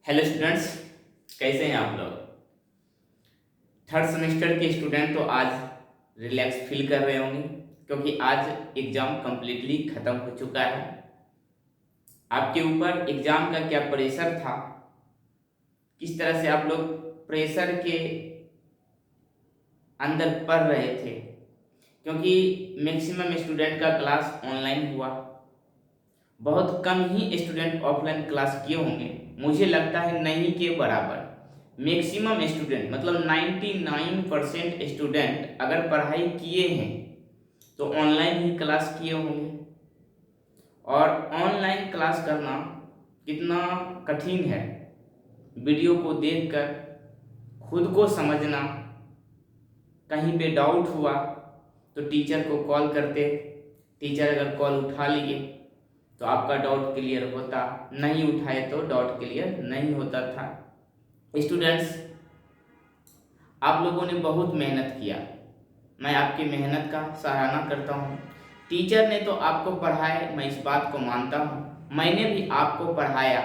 Hello students, कैसे हैं आप लोग। थर्ड सेमेस्टर के स्टूडेंट तो आज रिलैक्स फील कर रहे होंगे क्योंकि आज एग्ज़ाम कंप्लीटली ख़त्म हो चुका है। आपके ऊपर एग्ज़ाम का क्या प्रेशर था, किस तरह से आप लोग प्रेशर के अंदर पढ़ रहे थे, क्योंकि मैक्सिमम स्टूडेंट का क्लास ऑनलाइन हुआ। बहुत कम ही स्टूडेंट ऑफलाइन क्लास किए होंगे, मुझे लगता है नहीं के बराबर। मैक्सिमम स्टूडेंट मतलब 99% स्टूडेंट अगर पढ़ाई किए हैं तो ऑनलाइन ही क्लास किए होंगे। और ऑनलाइन क्लास करना कितना कठिन है, वीडियो को देखकर खुद को समझना, कहीं पे डाउट हुआ तो टीचर को कॉल करते, टीचर अगर कॉल उठा लिए तो आपका डाउट क्लियर होता, नहीं उठाए तो डाउट क्लियर नहीं होता था। स्टूडेंट्स, आप लोगों ने बहुत मेहनत किया, मैं आपकी मेहनत का सराहना करता हूँ। टीचर ने तो आपको पढ़ाया, मैं इस बात को मानता हूँ, मैंने भी आपको पढ़ाया।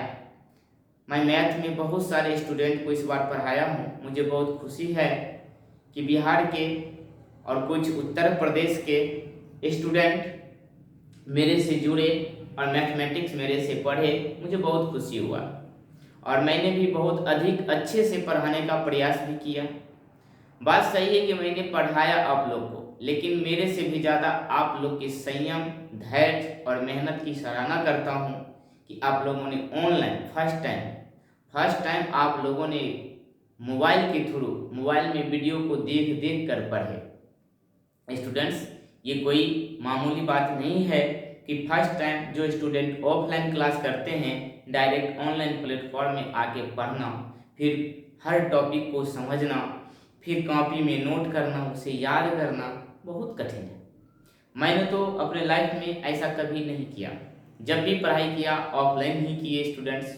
मैं मैथ में बहुत सारे स्टूडेंट को इस बार पढ़ाया हूँ। मुझे बहुत खुशी है कि बिहार के और कुछ उत्तर प्रदेश के स्टूडेंट मेरे से जुड़े और मैथमेटिक्स मेरे से पढ़े, मुझे बहुत खुशी हुआ। और मैंने भी बहुत अधिक अच्छे से पढ़ाने का प्रयास भी किया। बात सही है कि मैंने पढ़ाया आप लोग को, लेकिन मेरे से भी ज़्यादा आप लोग के संयम, धैर्य और मेहनत की सराहना करता हूँ कि आप लोगों ने ऑनलाइन फर्स्ट टाइम आप लोगों ने मोबाइल के थ्रू, मोबाइल में वीडियो को देख देख कर पढ़े। स्टूडेंट्स, ये कोई मामूली बात नहीं है कि फर्स्ट टाइम जो स्टूडेंट ऑफलाइन क्लास करते हैं डायरेक्ट ऑनलाइन प्लेटफॉर्म में आके पढ़ना, फिर हर टॉपिक को समझना, फिर कॉपी में नोट करना, उसे याद करना बहुत कठिन है। मैंने तो अपने लाइफ में ऐसा कभी नहीं किया, जब भी पढ़ाई किया ऑफलाइन ही किए स्टूडेंट्स।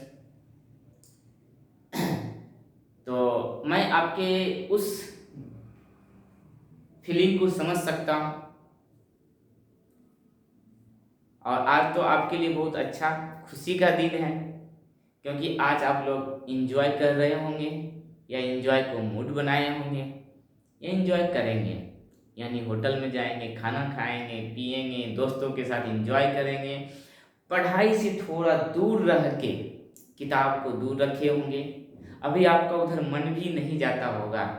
तो मैं आपके उस फीलिंग को समझ सकता हूँ। और आज तो आपके लिए बहुत अच्छा खुशी का दिन है, क्योंकि आज आप लोग इंजॉय कर रहे होंगे या इंजॉय को मूड बनाए होंगे या इंजॉय करेंगे, यानी होटल में जाएंगे, खाना खाएंगे, पिएंगे, दोस्तों के साथ इंजॉय करेंगे, पढ़ाई से थोड़ा दूर रह के किताब को दूर रखे होंगे। अभी आपका उधर मन भी नहीं जाता होगा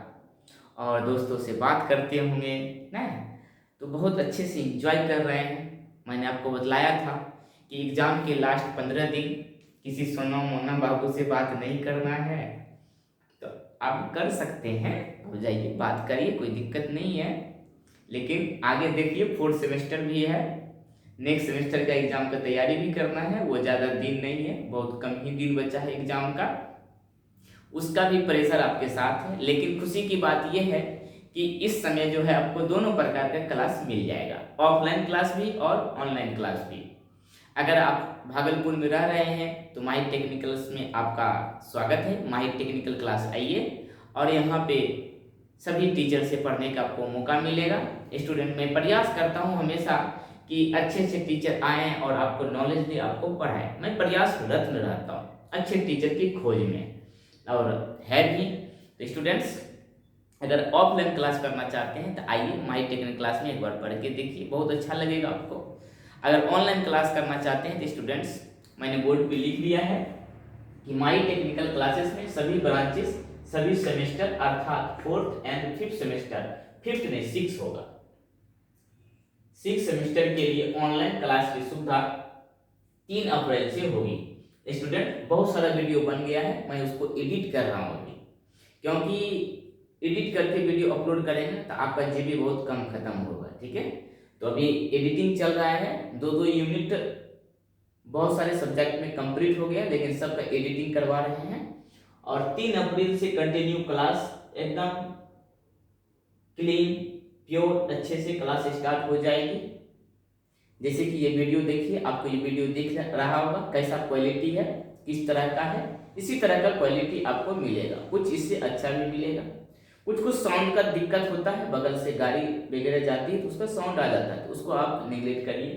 और दोस्तों से बात करते होंगे ना, तो बहुत अच्छे से इंजॉय कर रहे हैं। मैंने आपको बतलाया था कि एग्ज़ाम के लास्ट 15 दिन किसी सोना मोना बाबू से बात नहीं करना है, तो आप कर सकते हैं, हो जाइए, बात करिए, कोई दिक्कत नहीं है। लेकिन आगे देखिए, फोर्थ सेमेस्टर भी है, नेक्स्ट सेमेस्टर का एग्ज़ाम का तैयारी भी करना है। वो ज़्यादा दिन नहीं है, बहुत कम ही दिन बचा है एग्ज़ाम का, उसका भी प्रेशर आपके साथ है। लेकिन खुशी की बात यह है कि इस समय जो है आपको दोनों प्रकार का क्लास मिल जाएगा, ऑफलाइन क्लास भी और ऑनलाइन क्लास भी। अगर आप भागलपुर में रह रहे हैं तो माहिर टेक्निकल्स में आपका स्वागत है। माहिर टेक्निकल क्लास आइए और यहाँ पे सभी टीचर से पढ़ने का आपको मौका मिलेगा। स्टूडेंट, मैं प्रयास करता हूँ हमेशा कि अच्छे अच्छे टीचर आएँ और आपको नॉलेज दे, आपको पढ़ाएं। मैं प्रयासरत में रहता हूँ अच्छे टीचर की खोज में, और है भी। तो स्टूडेंट्स, अगर ऑफलाइन क्लास करना चाहते हैं तो आइए माई टेक्निकल क्लास में एक बार पढ़ के देखिए, बहुत अच्छा लगेगा आपको। अगर ऑनलाइन क्लास करना चाहते हैं तो स्टूडेंट्स, मैंने बोर्ड पे लिख लिया है कि माई टेक्निकल क्लासेस में सभी ब्रांचेस, सभी सेमेस्टर अर्थात fourth and fifth semester, fifth नहीं 6 होगा, 6 सेमेस्टर के लिए ऑनलाइन क्लास की सुविधा 3 अप्रैल से होगी। स्टूडेंट, बहुत सारा वीडियो बन गया है, मैं उसको एडिट कर रहा हूँ अभी, क्योंकि एडिट करके वीडियो अपलोड करेंगे तो आपका जीबी बहुत कम खत्म होगा, ठीक है। तो अभी एडिटिंग चल रहा है, 2-2 यूनिट बहुत सारे सब्जेक्ट में कंप्लीट हो गया, लेकिन सबका एडिटिंग करवा रहे हैं। और 3 अप्रैल से कंटिन्यू क्लास एकदम क्लीन प्योर अच्छे से क्लास स्टार्ट हो जाएगी। जैसे कि ये वीडियो देखिए, आपको ये वीडियो दिख रहा होगा कैसा क्वालिटी है, किस तरह का है, इसी तरह का क्वालिटी आपको मिलेगा। कुछ इससे अच्छा भी मिलेगा, कुछ साउंड का दिक्कत होता है, बगल से गाड़ी वगैरह जाती है तो उसका साउंड आ जाता है, तो उसको आप नेगलेक्ट करिए।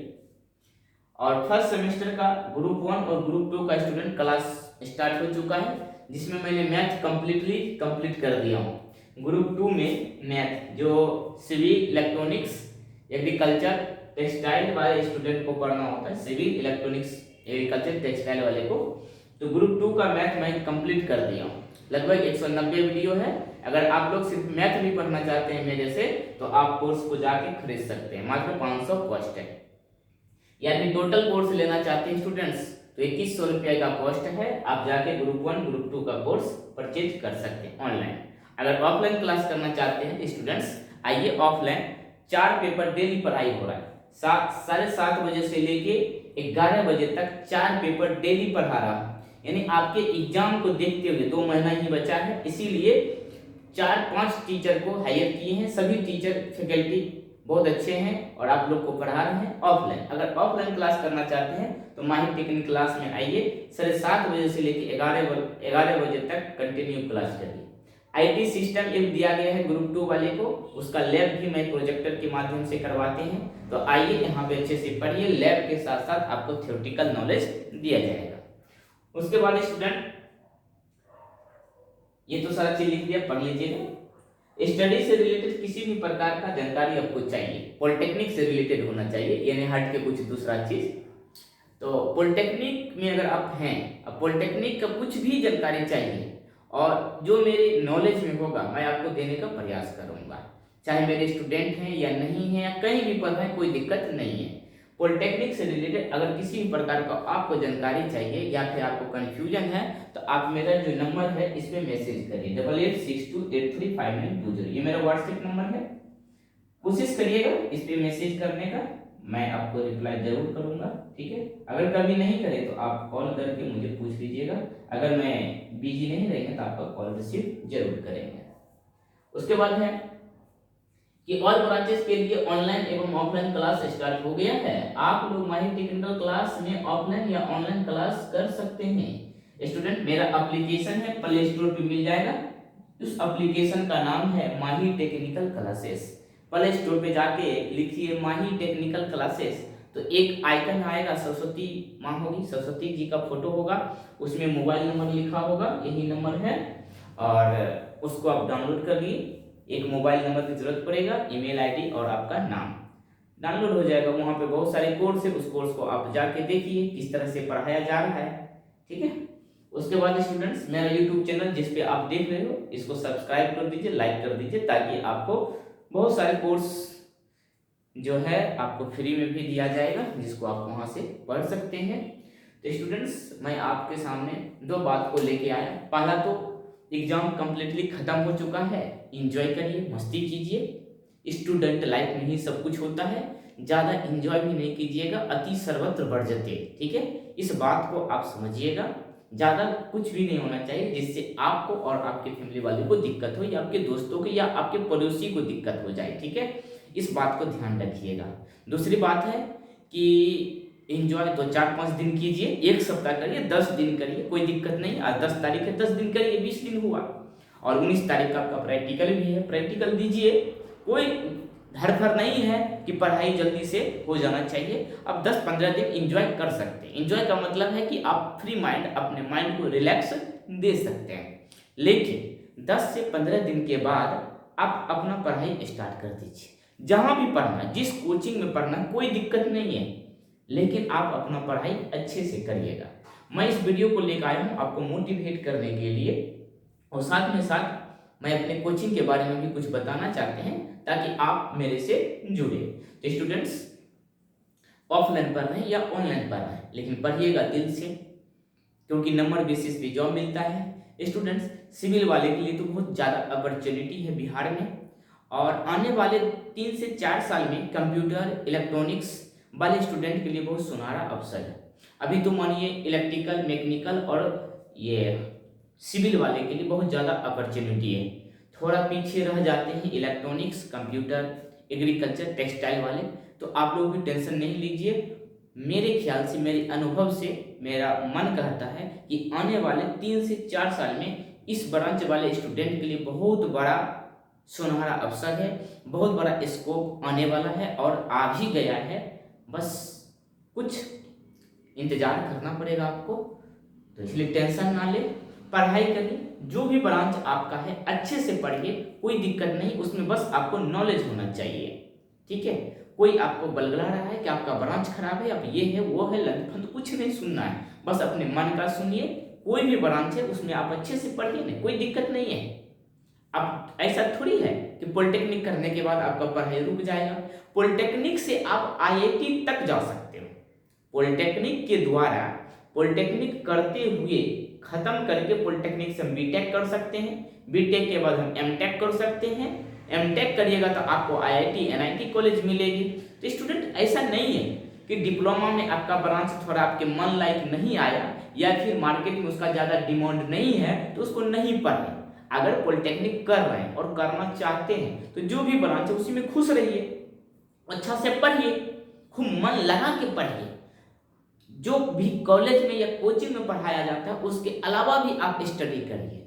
और फर्स्ट सेमेस्टर का ग्रुप 1 और ग्रुप 2 का स्टूडेंट क्लास स्टार्ट हो चुका है, जिसमें मैंने मैथ कंप्लीट कर दिया हूँ। ग्रुप 2 में मैथ जो सिविल इलेक्ट्रॉनिक्स एग्रीकल्चर टेक्सटाइल वाले स्टूडेंट को पढ़ना होता है, सिविल इलेक्ट्रॉनिक्स एग्रीकल्चर टेक्सटाइल वाले को, तो ग्रुप 2 का मैथ मैं कंप्लीट कर दिया हूँ। लगभग 190 वीडियो है। अगर आप लोग सिर्फ मैथ भी पढ़ना चाहते हैं मेरे से, तो आप कोर्स को जाके खरीद सकते हैं, मात्र 500 कॉस्ट है। या फिर टोटल कोर्स लेना चाहते हैं स्टूडेंट्स, तो 2100 रुपये का कॉस्ट है। आप जाके ग्रुप 1 ग्रुप 2 का कोर्स परचेज कर सकते हैं ऑनलाइन। अगर ऑफलाइन क्लास करना चाहते हैं स्टूडेंट्स, आइए ऑफलाइन 4 पेपर डेली पढ़ाई हो रहा है। 7:30 बजे से लेके 11 बजे तक 4 पेपर डेली पढ़ा रहा है। यानी आपके एग्जाम को देखते हुए 2 महीना ही बचा है, इसीलिए 4-5 टीचर को हायर किए हैं। सभी टीचर फैकल्टी बहुत अच्छे हैं और आप लोग को पढ़ा रहे हैं ऑफलाइन। अगर ऑफलाइन क्लास करना चाहते हैं तो माहिर टेक्निक क्लास में आइए, 7:30 बजे से लेकर 11 बजे तक कंटिन्यू क्लास करिए। आईटी सिस्टम एक दिया गया है ग्रुप 2 वाले को, उसका लैब भी मैं प्रोजेक्टर के माध्यम से करवाते हैं। तो आइए यहाँ पे अच्छे से पढ़िए, लैब के साथ साथ आपको थ्योरेटिकल नॉलेज दिया जाएगा। उसके बाद स्टूडेंट ये तो सारा चीज लिख दिया, पढ़ लीजिएगा। स्टडी से रिलेटेड किसी भी प्रकार का जानकारी आपको चाहिए, पॉलिटेक्निक से रिलेटेड होना चाहिए, यानी हट के कुछ दूसरा चीज। तो पॉलिटेक्निक में अगर आप हैं, अब पॉलिटेक्निक का कुछ भी जानकारी चाहिए और जो मेरे नॉलेज में होगा मैं आपको देने का प्रयास करूंगा, चाहे मेरे स्टूडेंट हैं या नहीं हैं या कहीं भी पढ़ रहे हैं, कोई दिक्कत नहीं है। पॉलिटेक्निक से रिलेटेड अगर किसी भी प्रकार का आपको जानकारी चाहिए या फिर आपको कंफ्यूजन है, तो आप मेरा जो नंबर है इस पे मैसेज करिए 8862835920, ये मेरा व्हाट्सएप नंबर है। कोशिश करिएगा इस पे मैसेज करने का, मैं आपको रिप्लाई जरूर करूंगा, ठीक है। अगर कभी नहीं करे तो आप कॉल करके मुझे पूछ लीजिएगा, अगर मैं बिजी नहीं रहेंगे तो आपका कॉल रिसीव जरूर करेंगे। उसके बाद है कि ऑल ब्रांचेस के लिए ऑनलाइन एवं ऑफलाइन क्लास स्टार्ट हो गया है। आप लोग माहिर टेक्निकल क्लास में ऑफलाइन या ऑनलाइन क्लास कर सकते हैं। स्टूडेंट मेरा एप्लीकेशन है, प्ले स्टोर पे मिल जाएगा। उस एप्लीकेशन का नाम है माहिर टेक्निकल क्लासेस। प्ले स्टोर पे जाके लिखिए माहिर टेक्निकल क्लासेस, तो एक आइकन आएगा, सरस्वती माँ होगी, सरस्वती जी का फोटो होगा, उसमें मोबाइल नंबर लिखा होगा, यही नंबर है, और उसको आप डाउनलोड कर लिए। एक मोबाइल नंबर की जरूरत पड़ेगा, ईमेल आईडी और आपका नाम, डाउनलोड हो जाएगा। वहाँ पे बहुत सारे कोर्स है, उस कोर्स को आप जाके देखिए किस तरह से पढ़ाया जा रहा है, ठीक है। उसके बाद स्टूडेंट्स मेरा यूट्यूब चैनल जिस पे आप देख रहे हो, इसको सब्सक्राइब कर दीजिए, लाइक कर दीजिए, ताकि आपको बहुत सारे कोर्स जो है आपको फ्री में भी दिया जाएगा, जिसको आप वहाँ से पढ़ सकते हैं। तो स्टूडेंट्स मैं आपके सामने 2 बात को लेके आया। पहला तो एग्जाम कंप्लीटली खत्म हो चुका है, एंजॉय करिए, मस्ती कीजिए। स्टूडेंट लाइफ में ही सब कुछ होता है, ज़्यादा एंजॉय भी नहीं कीजिएगा, अति सर्वत्र वर्जते, ठीक है। इस बात को आप समझिएगा, ज़्यादा कुछ भी नहीं होना चाहिए जिससे आपको और आपके फैमिली वाले को दिक्कत हो, या आपके दोस्तों को या आपके पड़ोसी को दिक्कत हो जाए, ठीक है। इस बात को ध्यान रखिएगा। दूसरी बात है कि एंजॉय तो 4-5 दिन कीजिए, 1 सप्ताह करिए, 10 दिन करिए, कोई दिक्कत नहीं। आज 10 तारीख है, 10 दिन करिए, 20 दिन हुआ, और 19 तारीख का आपका प्रैक्टिकल भी है, प्रैक्टिकल दीजिए। कोई धड़फड़ नहीं है कि पढ़ाई जल्दी से हो जाना चाहिए। अब 10-15 दिन एंजॉय कर सकते हैं। एंजॉय का मतलब है कि आप फ्री माइंड, अपने माइंड को रिलैक्स दे सकते हैं। लेकिन 10 से 15 दिन के बाद आप अपना पढ़ाई स्टार्ट कर दीजिए। जहाँ भी पढ़ना है, जिस कोचिंग में पढ़ना है, कोई दिक्कत नहीं है, लेकिन आप अपना पढ़ाई अच्छे से करिएगा। मैं इस वीडियो को लेकर आया हूँ आपको मोटिवेट करने के लिए, और साथ में साथ मैं अपने कोचिंग के बारे में भी कुछ बताना चाहते हैं, ताकि आप मेरे से जुड़े। तो स्टूडेंट्स ऑफलाइन पढ़ रहे हैं या ऑनलाइन पढ़ रहे हैं, लेकिन पढ़िएगा दिल से, क्योंकि नंबर बेसिस पे जॉब मिलता है। स्टूडेंट्स सिविल वाले के लिए तो बहुत ज़्यादा अपॉर्चुनिटी है बिहार में, और आने वाले 3 से 4 साल में कंप्यूटर इलेक्ट्रॉनिक्स वाले स्टूडेंट के लिए बहुत सुनहरा अवसर है। अभी तो मानिए इलेक्ट्रिकल, मैकेनिकल और ये सिविल वाले के लिए बहुत ज़्यादा अपॉर्चुनिटी है। थोड़ा पीछे रह जाते हैं इलेक्ट्रॉनिक्स, कंप्यूटर, एग्रीकल्चर, टेक्सटाइल वाले, तो आप लोग भी टेंशन नहीं लीजिए। मेरे ख्याल से, मेरे अनुभव से मेरा मन कहता है कि आने वाले 3 से 4 साल में इस ब्रांच वाले स्टूडेंट के लिए बहुत बड़ा सुनहरा अवसर है, बहुत बड़ा स्कोप आने वाला है और आ भी गया है। बस कुछ इंतजार करना पड़ेगा आपको। तो इसलिए टेंशन ना ले, पढ़ाई करिए, जो भी ब्रांच आपका है अच्छे से पढ़िए, कोई दिक्कत नहीं, उसमें बस आपको नॉलेज होना चाहिए। ठीक है, कोई आपको बलगला रहा है कि आपका ब्रांच खराब है, अब ये है वो है, लंदफंद कुछ नहीं सुनना है, बस अपने मन का सुनिए। कोई भी ब्रांच है उसमें आप अच्छे से पढ़िए ना, कोई दिक्कत नहीं है। अब ऐसा थोड़ी है कि पॉलिटेक्निक करने के बाद आपका पढ़ाई रुक जाएगा। पॉलिटेक्निक से आप आईआईटी तक जा सकते हो। पॉलिटेक्निक के द्वारा, पॉलिटेक्निक करते हुए खत्म करके पॉलिटेक्निक से हम बीटेक कर सकते हैं, बीटेक के बाद हम एमटेक कर सकते हैं, एमटेक करिएगा तो आपको आईआईटी एनआईटी कॉलेज मिलेगी। तो स्टूडेंट ऐसा नहीं है कि डिप्लोमा में आपका ब्रांच थोड़ा आपके मन लायक नहीं आया या फिर मार्केट में उसका ज़्यादा डिमांड नहीं है तो उसको नहीं पढ़ना। अगर पॉलिटेक्निक कर रहे हैं और करना चाहते हैं तो जो भी ब्रांच है उसी में खुश रहिए, अच्छा से पढ़िए, खूब मन लगा के पढ़िए। जो भी कॉलेज में या कोचिंग में पढ़ाया जाता है उसके अलावा भी आप स्टडी करिए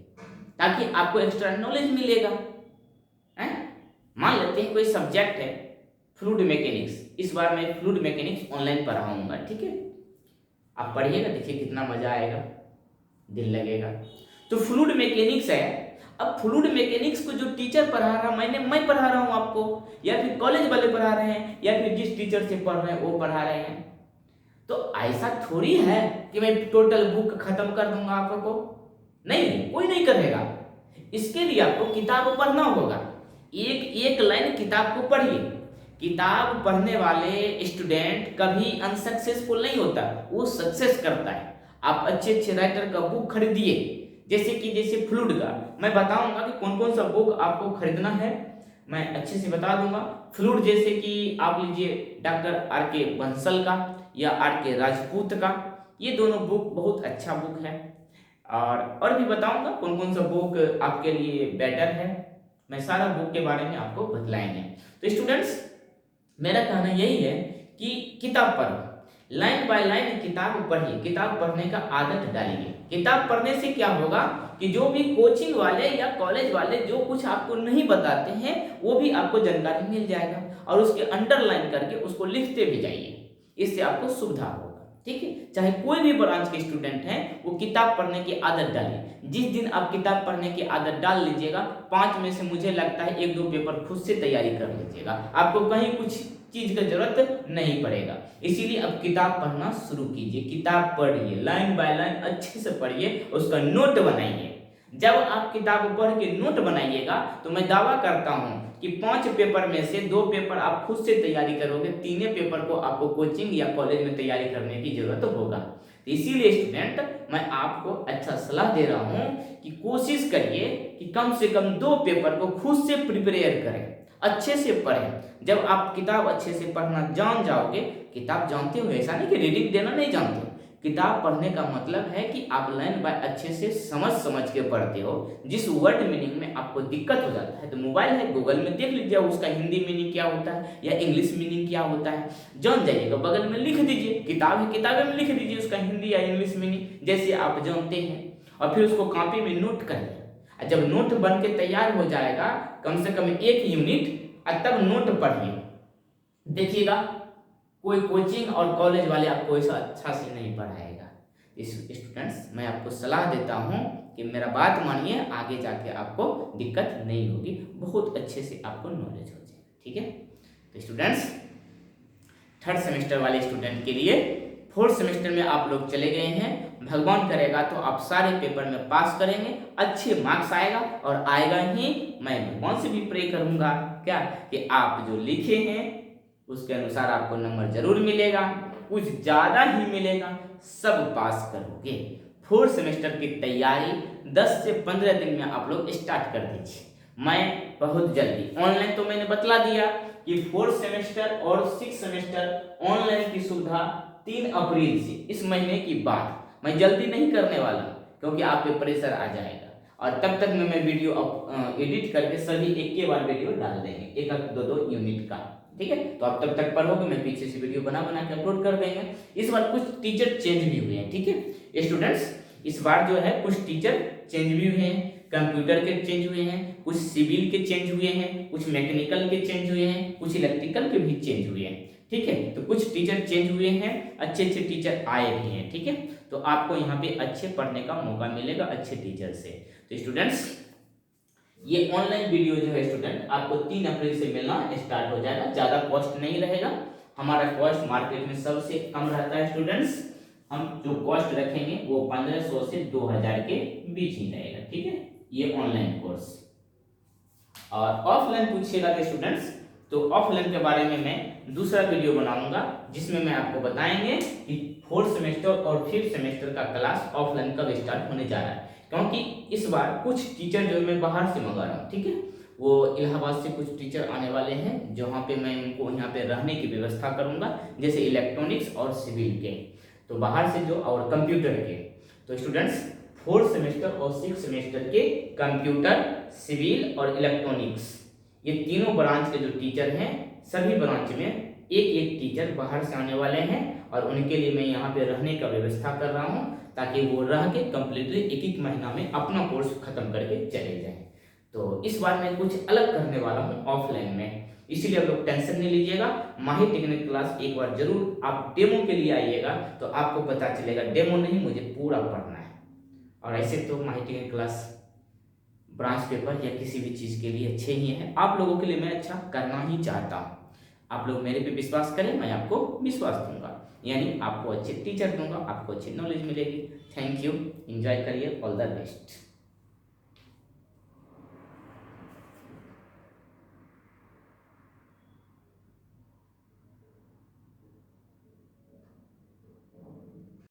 ताकि आपको एक्स्ट्रा नॉलेज मिलेगा। मान लेते हैं कोई सब्जेक्ट है फ्लूइड मैकेनिक्स, इस बार मैं फ्लूइड मैकेनिक्स ऑनलाइन पढ़ाऊंगा, ठीक है, आप पढ़िएगा, देखिए कितना मजा आएगा, दिल लगेगा। तो फ्लूइड मैकेनिक्स है, अब फ्लूइड मैकेनिक्स को जो टीचर पढ़ा रहा मैं पढ़ा रहा हूं आपको, या फिर कॉलेज वाले पढ़ा रहे हैं, या फिर जिस टीचर से पढ़ रहे हैं वो पढ़ा रहे हैं। तो ऐसा थोड़ी है कि मैं टोटल बुक खत्म कर दूंगा आपको, नहीं, कोई नहीं करेगा। इसके लिए आपको किताब पढ़ना होगा, एक एक लाइन किताब को पढ़िए। किताब पढ़ने वाले स्टूडेंट कभी अनसक्सेसफुल नहीं होता, वो सक्सेस करता है। आप अच्छे अच्छे राइटर का बुक खरीदिए, जैसे फ्लूइड का मैं बताऊंगा कि कौन कौन सा बुक आपको खरीदना है, मैं अच्छे से बता दूंगा। फ्लूइड जैसे कि आप लीजिए डॉक्टर आर.के. बंसल का या आर.के. राजपूत का, ये दोनों बुक बहुत अच्छा बुक है। और भी बताऊंगा कौन कौन सा बुक आपके लिए बेटर है, मैं सारा बुक के बारे में आपको बतलाएंगे। तो स्टूडेंट्स, मेरा कहना यही है कि किताब पढ़ो, लाइन बाय लाइन किताब पढ़िए, किताब पढ़ने का आदत डालिए। किताब पढ़ने से क्या होगा कि जो भी कोचिंग वाले या कॉलेज वाले जो कुछ आपको नहीं बताते हैं वो भी आपको जानकारी मिल जाएगा, और उसके अंडरलाइन करके उसको लिखते भी जाइए, इससे आपको सुविधा होगा। ठीक है, चाहे कोई भी ब्रांच के स्टूडेंट हैं वो किताब पढ़ने की आदत डालिए। जिस दिन आप किताब पढ़ने की आदत डाल लीजिएगा, 5 में से मुझे लगता है 1-2 पेपर खुद से तैयारी कर लीजिएगा, आपको कहीं कुछ चीज का जरूरत नहीं पड़ेगा। इसीलिए अब किताब पढ़ना शुरू कीजिए, किताब पढ़िए, लाइन बाय लाइन अच्छे से पढ़िए, उसका नोट बनाइए। जब आप किताब पढ़ के नोट बनाइएगा तो मैं दावा करता हूं कि 5 पेपर में से 2 पेपर आप खुद से तैयारी करोगे, 3 पेपर को आपको कोचिंग या कॉलेज में तैयारी करने की जरूरत होगा। तो इसीलिए स्टूडेंट मैं आपको अच्छा सलाह दे रहा हूं कि कोशिश करिए कि कम से कम 2 पेपर को खुद से प्रिपेयर करें, अच्छे से पढ़ें। जब आप किताब अच्छे से पढ़ना जान जाओगे, किताब जानते हो ऐसा नहीं कि रीडिंग देना नहीं जानते, किताब पढ़ने का मतलब है कि आप लाइन बाय अच्छे से समझ के पढ़ते हो। जिस वर्ड मीनिंग में आपको दिक्कत हो जाता है तो मोबाइल है, गूगल में देख लीजिए उसका हिंदी मीनिंग क्या होता है या इंग्लिश मीनिंग क्या होता है, जान जाइएगा, बगल में लिख दीजिए, किताब है किताबें में लिख दीजिए उसका हिंदी या इंग्लिश मीनिंग जैसे आप जानते हैं, और फिर उसको कॉपी में नोट करिए। जब नोट बन के तैयार हो जाएगा कम से कम 1 यूनिट, तब नोट पढ़िए, देखिएगा कोई कोचिंग और कॉलेज वाले आपको ऐसा अच्छा से नहीं पढ़ाएगा। इस स्टूडेंट्स, मैं आपको सलाह देता हूं कि मेरा बात मानिए, आगे जाके आपको दिक्कत नहीं होगी, बहुत अच्छे से आपको नॉलेज हो जाएगा। ठीक है, तो स्टूडेंट्स, 3rd सेमेस्टर वाले स्टूडेंट के लिए 4th सेमेस्टर में आप लोग चले गए हैं, भगवान करेगा तो आप सारे पेपर में पास करेंगे, अच्छे मार्क्स आएगा, और आएगा ही, मैं भगवान से भी प्रे करूंगा क्या कि आप जो लिखे हैं उसके अनुसार आपको नंबर जरूर मिलेगा, कुछ ज़्यादा ही मिलेगा, सब पास करोगे। 4th सेमेस्टर की तैयारी 10 से 15 दिन में आप लोग स्टार्ट कर दीजिए। मैं बहुत जल्दी ऑनलाइन, तो मैंने बतला दिया कि 4th सेमेस्टर और 6th सेमेस्टर ऑनलाइन की सुविधा 3 अप्रैल से, इस महीने की बात, मैं जल्दी नहीं करने वाला क्योंकि आप पे प्रेशर आ जाएगा, और तब तक मैं वीडियो एडिट करके सभी एक के बाद वीडियो डाल देंगे, 1-2 यूनिट का। ठीक है, तो आप तब तक पढ़ोगे, मैं पीछे से वीडियो बना के अपलोड कर देंगे। इस बार कुछ टीचर चेंज भी हुए हैं। ठीक है स्टूडेंट्स, इस बार जो है कुछ टीचर चेंज भी हुए हैं, कंप्यूटर के चेंज हुए हैं, कुछ सिविल के चेंज हुए हैं, कुछ मैकेनिकल के चेंज हुए हैं, कुछ इलेक्ट्रिकल के भी चेंज हुए हैं। ठीक है। तो कुछ टीचर चेंज हुए हैं, अच्छे अच्छे टीचर आए भी हैं, ठीक है। तो आपको यहाँ पे अच्छे पढ़ने का मौका मिलेगा अच्छे टीचर से। तो स्टूडेंट्स ये ऑनलाइन वीडियो जो है स्टूडेंट आपको 3 अप्रैल से मिलना स्टार्ट हो जाएगा। ज़्यादा कॉस्ट नहीं रहेगा, हमारा कॉस्ट मार्केट में सबसे कम रहता है स्टूडेंट्स। हम जो कॉस्ट रखेंगे वो 1500 से 2000 के बीच ही रहेगा, ठीक है, ये ऑनलाइन कोर्स। और ऑफलाइन पूछिएगा तो स्टूडेंट्स, तो ऑफलाइन के बारे में मैं दूसरा वीडियो बनाऊंगा जिसमें मैं आपको बताएंगे कि 4th सेमेस्टर और 5th सेमेस्टर का क्लास ऑफलाइन कब स्टार्ट होने जा रहा है। क्योंकि इस बार कुछ टीचर जो मैं बाहर से मंगा रहा हूँ, ठीक है, वो इलाहाबाद से कुछ टीचर आने वाले हैं जहाँ पे मैं उनको यहाँ पे रहने की व्यवस्था करूँगा, जैसे इलेक्ट्रॉनिक्स और सिविल के, तो बाहर से जो, और कंप्यूटर के। तो स्टूडेंट्स 4th सेमेस्टर और 6th सेमेस्टर के कंप्यूटर, सिविल और इलेक्ट्रॉनिक्स, ये तीनों ब्रांच के जो टीचर हैं, सभी ब्रांच में एक एक टीचर बाहर से आने वाले हैं और उनके लिए मैं यहाँ पे रहने का व्यवस्था कर रहा हूँ ताकि वो रह के कम्प्लीटली एक एक महीना में अपना कोर्स खत्म करके चले जाएं। तो इस बार मैं कुछ अलग करने वाला हूँ ऑफलाइन में, इसीलिए आप लोग टेंशन नहीं लीजिएगा। माही टेक्निक क्लास एक बार जरूर आप डेमो के लिए आइएगा तो आपको पता चलेगा, डेमो नहीं मुझे पूरा पढ़ना है। और ऐसे तो माही टेक्निक क्लास ब्रांच पेपर या किसी भी चीज़ के लिए अच्छे ही हैं, आप लोगों के लिए मैं अच्छा करना ही चाहता हूँ। आप लोग मेरे पे विश्वास करें, मैं आपको विश्वास दूंगा, यानी आपको अच्छे टीचर दूंगा, आपको अच्छी नॉलेज मिलेगी। थैंक यू, एंजॉय करिए, ऑल द बेस्ट।